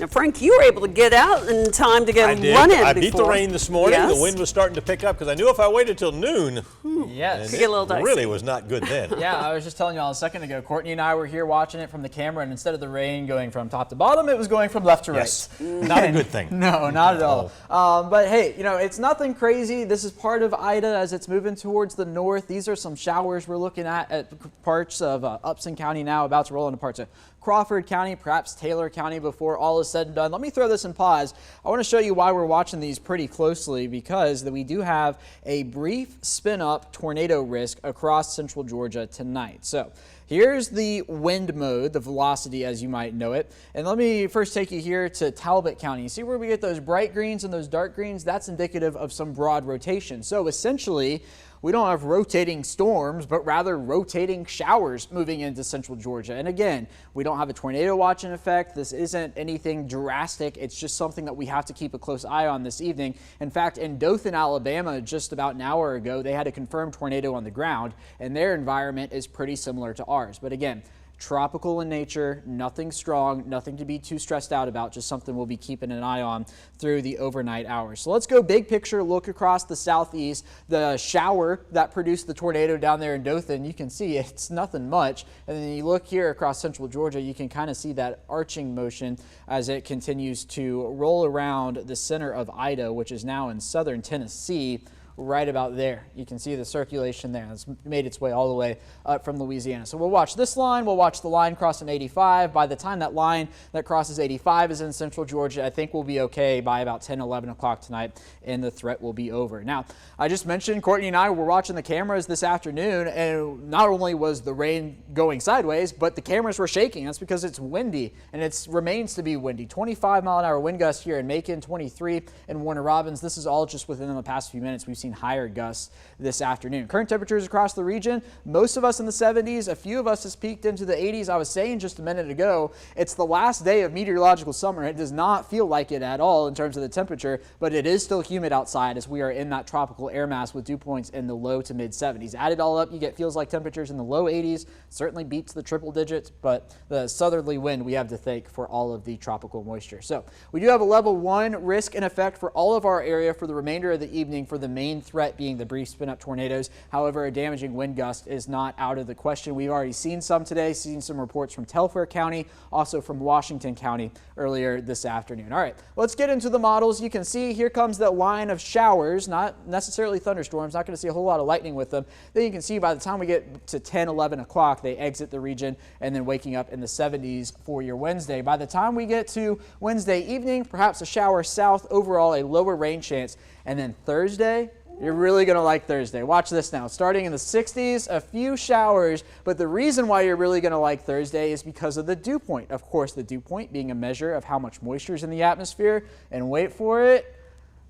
Now, Frank, you were able to get out in time to get running. I beat the rain this morning. Yes. The wind was starting to pick up because I knew if I waited till noon, yes, it get a little dicey. really was not good then. Yeah, I was just telling y'all a second ago, Courtney and I were here watching it from the camera, and instead of the rain going from top to bottom, it was going from left to right. Yes, not a good thing. No, not at all. But hey, you know, it's nothing crazy. This is part of Ida as it's moving towards the north. These are some showers we're looking at parts of Upson County now, about to roll into parts of Crawford County, perhaps Taylor County before all is said and done. Let me throw this in pause. I want to show you why we're watching these pretty closely, because we do have a brief spin-up tornado risk across central Georgia tonight. So here's the wind mode, the velocity as you might know it. And let me first take you here to Talbot County. You see where we get those bright greens and those dark greens? That's indicative of some broad rotation. So essentially, we don't have rotating storms, but rather rotating showers moving into central Georgia. And again, we don't have a tornado watch in effect. This isn't anything drastic. It's just something that we have to keep a close eye on this evening. In fact, in Dothan, Alabama, just about an hour ago, they had a confirmed tornado on the ground, and their environment is pretty similar to ours. But again, tropical in nature, nothing strong, nothing to be too stressed out about, just something we'll be keeping an eye on through the overnight hours. So let's go big picture, look across the southeast. The shower that produced the tornado down there in Dothan, you can see it's nothing much. And then you look here across central Georgia, you can kind of see that arching motion as it continues to roll around the center of Ida, which is now in southern Tennessee. Right about there. You can see the circulation there. It's made its way all the way up from Louisiana. So we'll watch this line. We'll watch the line crossing 85. By the time that line that crosses 85 is in central Georgia, I think we'll be okay by about 10, 11 o'clock tonight, and the threat will be over. Now, I just mentioned Courtney and I were watching the cameras this afternoon, and not only was the rain going sideways, but the cameras were shaking. That's because it's windy, and it remains to be windy. 25-mile-an-hour wind gusts here in Macon, 23 in Warner Robins. This is all just within the past few minutes. We've seen higher gusts this afternoon. Current temperatures across the region, most of us in the 70s, a few of us has peaked into the 80s. I was saying just a minute ago, it's the last day of meteorological summer. It does not feel like it at all in terms of the temperature, but it is still humid outside as we are in that tropical air mass with dew points in the low to mid 70s. Add it all up, you get feels like temperatures in the low 80s. Certainly beats the triple digits, but the southerly wind we have to thank for all of the tropical moisture. So we do have a level 1 risk in effect for all of our area for the remainder of the evening, for the main threat being the brief spin-up tornadoes. However, a damaging wind gust is not out of the question. We've already seen some today, seen some reports from Telfair County, also from Washington County earlier this afternoon. All right, let's get into the models. You can see here comes that line of showers, not necessarily thunderstorms, not going to see a whole lot of lightning with them. Then you can see by the time we get to 10, 11 o'clock, they exit the region and then waking up in the 70s for your Wednesday. By the time we get to Wednesday evening, perhaps a shower south, overall a lower rain chance. And then Thursday, you're really going to like Thursday. Watch this now. Starting in the 60s, a few showers, but the reason why you're really going to like Thursday is because of the dew point. Of course, the dew point being a measure of how much moisture is in the atmosphere. And wait for it.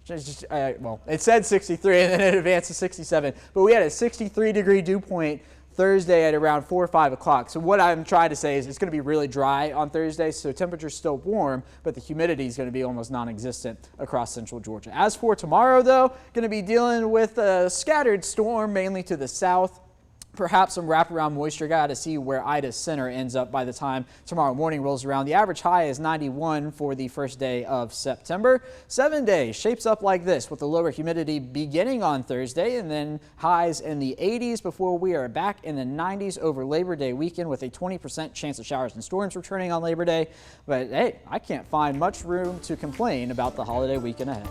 Well, it said 63 and then it advanced to 67, but we had a 63-degree dew point Thursday at around 4 or 5 o'clock. So what I'm trying to say is it's going to be really dry on Thursday, so temperature's still warm, but the humidity is going to be almost non-existent across central Georgia. As for tomorrow, though, going to be dealing with a scattered storm, mainly to the south. Perhaps some wraparound moisture. Got to see where Ida's center ends up by the time tomorrow morning rolls around. The average high is 91 for the first day of September. 7 days shapes up like this, with the lower humidity beginning on Thursday and then highs in the 80s before we are back in the 90s over Labor Day weekend, with a 20% chance of showers and storms returning on Labor Day. But hey, I can't find much room to complain about the holiday weekend ahead.